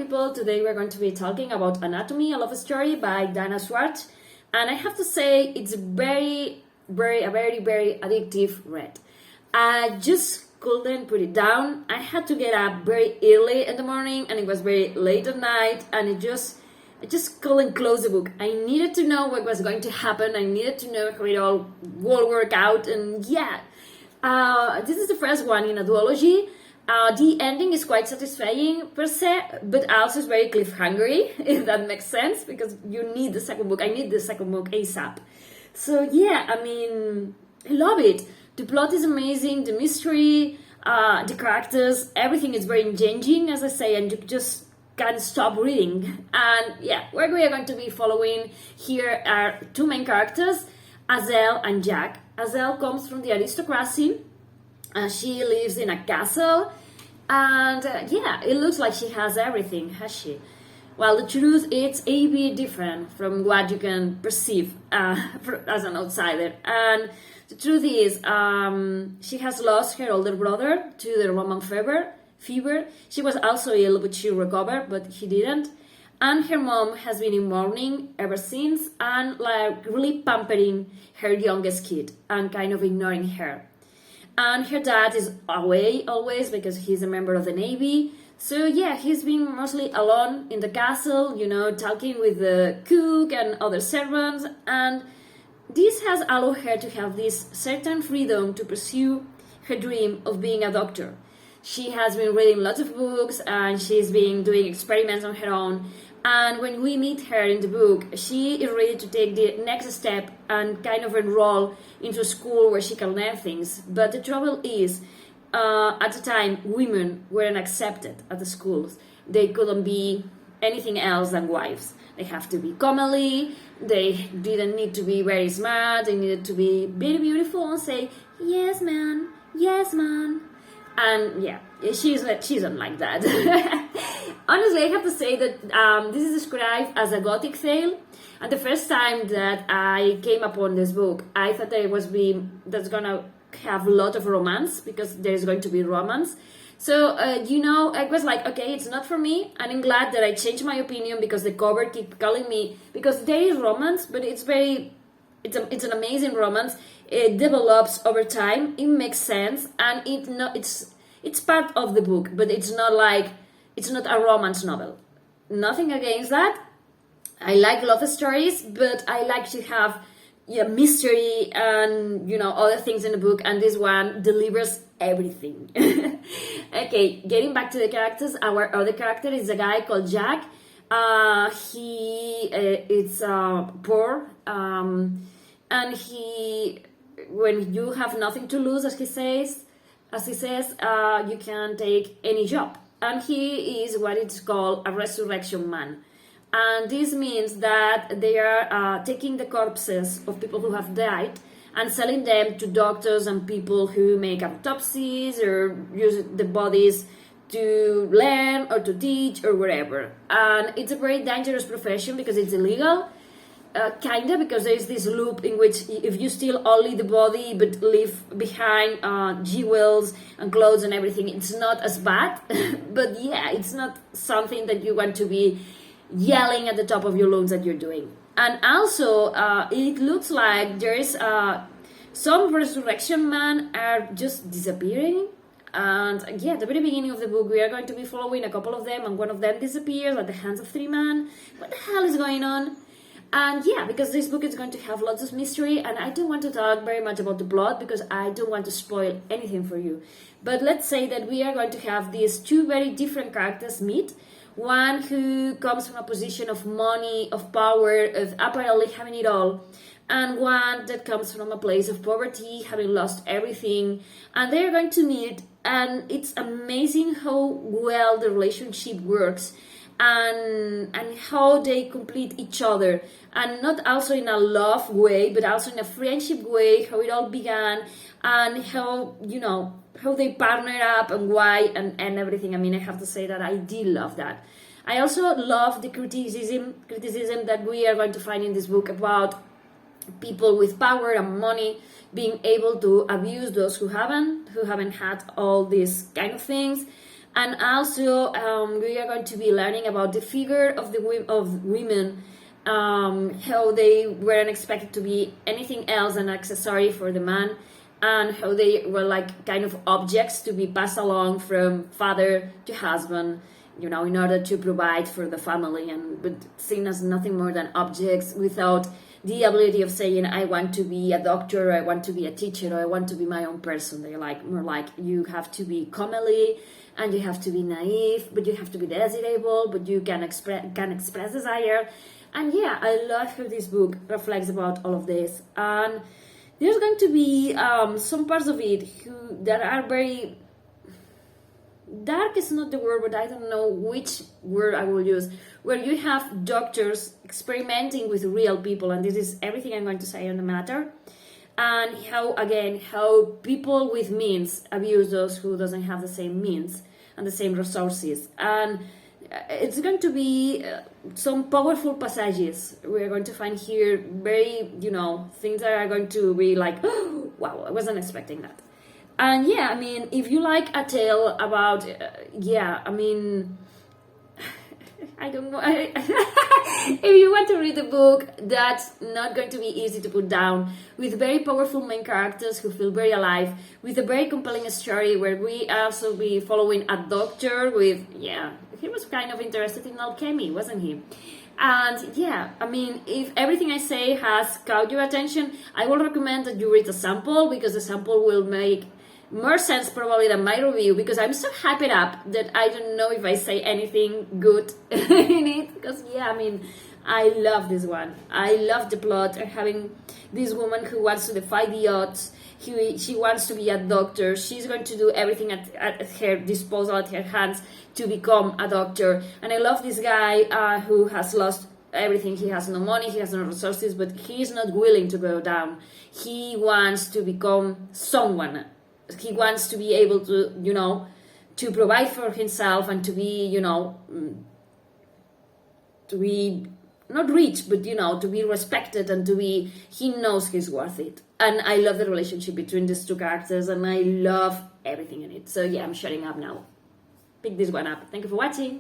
people. Today we're going to be talking about Anatomy, a love story by Dana Schwartz. And I have to say, it's a very addictive read. I just couldn't put it down. I had to get up very early in the morning and it was very late at night, and I just couldn't close the book. I needed to know what was going to happen. I needed to know how it all will work out. And yeah, this is the first one in a duology. The ending is quite satisfying per se, but also is very cliffhangery, if that makes sense, because you need the second book. I need the second book ASAP. So yeah, I mean, I love it. The plot is amazing, the mystery, the characters, everything is very engaging, as I say, and you just can't stop reading. And yeah, what we are going to be following here are two main characters, Hazel and Jack. Hazel comes from the aristocracy. She lives in a castle, and yeah, it looks like she has everything, has she? Well, the truth is a bit different from what you can perceive as an outsider. And the truth is, she has lost her older brother to the Roman fever. She was also ill, but she recovered, but he didn't. And her mom has been in mourning ever since, and like really pampering her youngest kid and kind of ignoring her. And her dad is away always because he's a member of the Navy. So yeah, he's been mostly alone in the castle, talking with the cook and other servants. And this has allowed her to have this certain freedom to pursue her dream of being a doctor. She has been reading lots of books and she's been doing experiments on her own. And when we meet her in the book, she is ready to take the next step and kind of enroll into a school where she can learn things. But the trouble is, at the time, women weren't accepted at the schools. They couldn't be anything else than wives. They have to be comely, they didn't need to be very smart, they needed to be very beautiful and say, yes, man, yes, man. And yeah, she's not like that. Honestly, I have to say that this is described as a gothic tale. And the first time that I came upon this book, I thought that that's gonna have a lot of romance, because there's going to be romance. So, I was like, okay, it's not for me. And I'm glad that I changed my opinion, because the cover keep calling me, because there is romance, but it's an amazing romance. It develops over time. It makes sense, and it's part of the book, but it's not a romance novel. Nothing against that. I like love stories, but I like to have mystery and other things in the book, and this one delivers everything. Okay, getting back to the characters, our other character is a guy called Jack. He is poor, and when you have nothing to lose, as he says, you can take any job. And he is what it's called a resurrection man. And this means that they are taking the corpses of people who have died and selling them to doctors and people who make autopsies or use the bodies to learn or to teach or whatever. And it's a very dangerous profession because it's illegal. Because there is this loop in which if you steal only the body but leave behind jewels and clothes and everything, it's not as bad. But yeah, it's not something that you want to be yelling at the top of your lungs that you're doing. And also, it looks like there is some resurrection men are just disappearing. And yeah, at the very beginning of the book, we are going to be following a couple of them, and one of them disappears at the hands of three men. What the hell is going on? And yeah, because this book is going to have lots of mystery, and I don't want to talk very much about the plot because I don't want to spoil anything for you. But let's say that we are going to have these two very different characters meet. One who comes from a position of money, of power, of apparently having it all, and one that comes from a place of poverty, having lost everything. And they're going to meet, and it's amazing how well the relationship works. And how they complete each other, and not also in a love way, but also in a friendship way, how it all began, and how they partner up and why, and everything. I mean, I have to say that I did love that. I also love the criticism that we are going to find in this book about people with power and money being able to abuse those who haven't had all these kind of things. And also, we are going to be learning about the figure of of women, how they weren't expected to be anything else than an accessory for the man, and how they were like kind of objects to be passed along from father to husband, in order to provide for the family, and but seen as nothing more than objects without the ability of saying, I want to be a doctor, or I want to be a teacher, or I want to be my own person. They're like more like, you have to be comely, and you have to be naive, but you have to be desirable, but you can express desire. And yeah, I love how this book reflects about all of this. And there's going to be some parts of it that are very dark is not the word, but I don't know which word I will use, where you have doctors experimenting with real people, and this is everything I'm going to say on the matter, and how people with means abuse those who doesn't have the same means and the same resources. And it's going to be some powerful passages we're going to find here, very, things that are going to be like, oh, wow, I wasn't expecting that. And yeah, I mean, if you like a tale about, I don't know. If you want to read a book that's not going to be easy to put down, with very powerful main characters who feel very alive, with a very compelling story where we also be following a doctor with, he was kind of interested in alchemy, wasn't he? And yeah, I mean, if everything I say has caught your attention, I will recommend that you read the sample, because the sample will make more sense probably than my review, because I'm so hyped up that I don't know if I say anything good in it, because I love this one. I love the plot, and having this woman who wants to defy the odds. She wants to be a doctor. She's going to do everything at her disposal, at her hands, to become a doctor. And I love this guy who has lost everything. He has no money, he has no resources, but he's not willing to go down. He wants to become someone. He wants to be able to, to provide for himself, and to be, to be not rich, but, to be respected, and he knows he's worth it. And I love the relationship between these two characters, and I love everything in it. So yeah, I'm shutting up now. Pick this one up. Thank you for watching.